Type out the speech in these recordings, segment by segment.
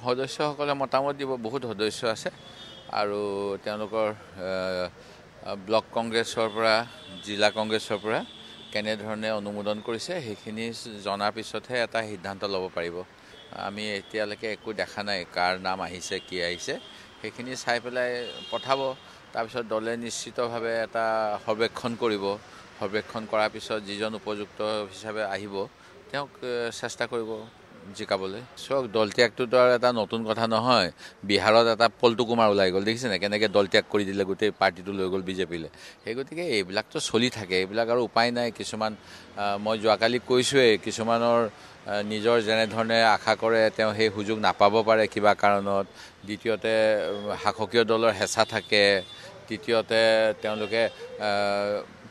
সদস্যসকলে মতামত দিব বহুত সদস্য আছে আৰু তেওঁলোকৰ ব্লক কংগ্ৰেছৰ পৰা জিলা কংগ্ৰেছৰ পৰা কেনেধৰণে অনুমোদন কৰিছে সেইখিনি জনাৰ পিছতহে এটা সিদ্ধান্ত ল'ব পাৰিব আমি এতিয়ালৈকে একো দেখা নাই কাৰ নাম আহিছে কি আহিছে সেইখিনি চাই পেলাই পঠাব তাৰপিছত দলে নিশ্চিতভাৱে এটা সৰ্বেক্ষণ কৰিব সৰ্বেক্ষণ কৰাৰ পিছত যিজন উপযুক্ত হিচাপে আহিব তেওঁক চেষ্টা কৰিব জিকাবলৈ চক দল ত্যাগটোতো আৰু এটা নতুন কথা নহয় বিহাৰত এটা পল্টু কুমাৰ ওলাই গ'ল দেখিছে নে কেনেকৈ দল ত্যাগ কৰি দিলে গোটেই পাৰ্টিটো লৈ গ'ল বিজেপিলৈ সেই গতিকে এইবিলাকতো চলি থাকে এইবিলাক আৰু উপায় নাই কিছুমান মই যোৱাকালি কৈছোঁৱেই কিছুমানৰ নিজৰ যেনেধৰণে আশা কৰে তেওঁ সেই সুযোগ নাপাব পাৰে কিবা কাৰণত দ্বিতীয়তে শাসকীয় দলৰ হেঁচা থাকে তৃতীয়তে তেওঁলোকে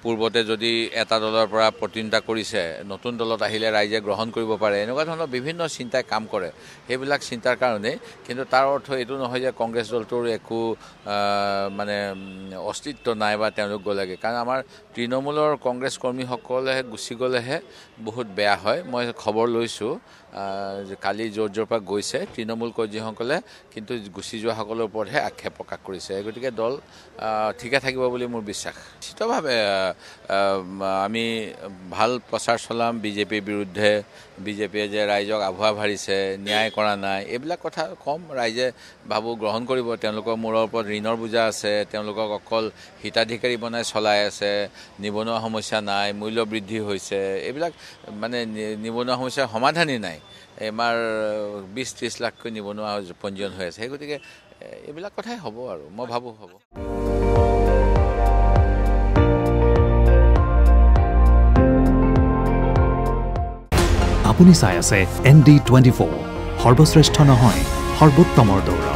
পূৰ্বতে যদি এটা দলৰ পৰা প্ৰতিনিধিত্ব কৰিছে নতুন দলত আহিলে ৰাইজে গ্ৰহণ কৰিব পাৰে এনেকুৱা ধৰণৰ বিভিন্ন চিন্তাই কাম কৰে সেইবিলাক চিন্তাৰ কাৰণে কিন্তু তাৰ অৰ্থ এইটো নহয় যে কংগ্ৰেছ দলটোৰ একো মানে অস্তিত্ব নাই বা তেওঁলোক গ'লেগে কাৰণ আমাৰ তৃণমূলৰ কংগ্ৰেছ কৰ্মীসকলে গুচি গ'লেহে বহুত বেয়া হয় মই খবৰ লৈছোঁ যে কালি য'ৰ পৰা গৈছে তৃণমূল কৰ্মীসকলে কিন্তু গুচি যোৱাসকলৰ ওপৰতহে আক্ষেপ প্ৰকাশ কৰিছে গতিকে দল ঠিকে থাকিব বুলি মোৰ বিশ্বাস নিশ্চিতভাৱে আমি ভাল প্ৰচাৰ চলাম বিজেপিৰ বিৰুদ্ধে বিজেপিয়ে যে ৰাইজক আভুৱা ভাৰিছে ন্যায় কৰা নাই এইবিলাক কথা কম ৰাইজে ভাবোঁ গ্ৰহণ কৰিব তেওঁলোকৰ মূৰৰ ওপৰত ঋণৰ বোজা আছে তেওঁলোকক অকল হিতাধিকাৰী বনাই চলাই আছে নিবনুৱা সমস্যা নাই মূল্য বৃদ্ধি হৈছে এইবিলাক মানে নিবনুৱা সমস্যাৰ সমাধানেই নাই আমাৰ 20-30 লাখকৈ নিবনুৱা পঞ্জীয়ন হৈ আছে সেই গতিকে এইবিলাক কথাই হ'ব আৰু মই ভাবোঁ হ'ব আপুনি চাই আছে ND24 সৰ্বশ্ৰেষ্ঠ নহয় সৰ্বোত্তমৰ দৌৰ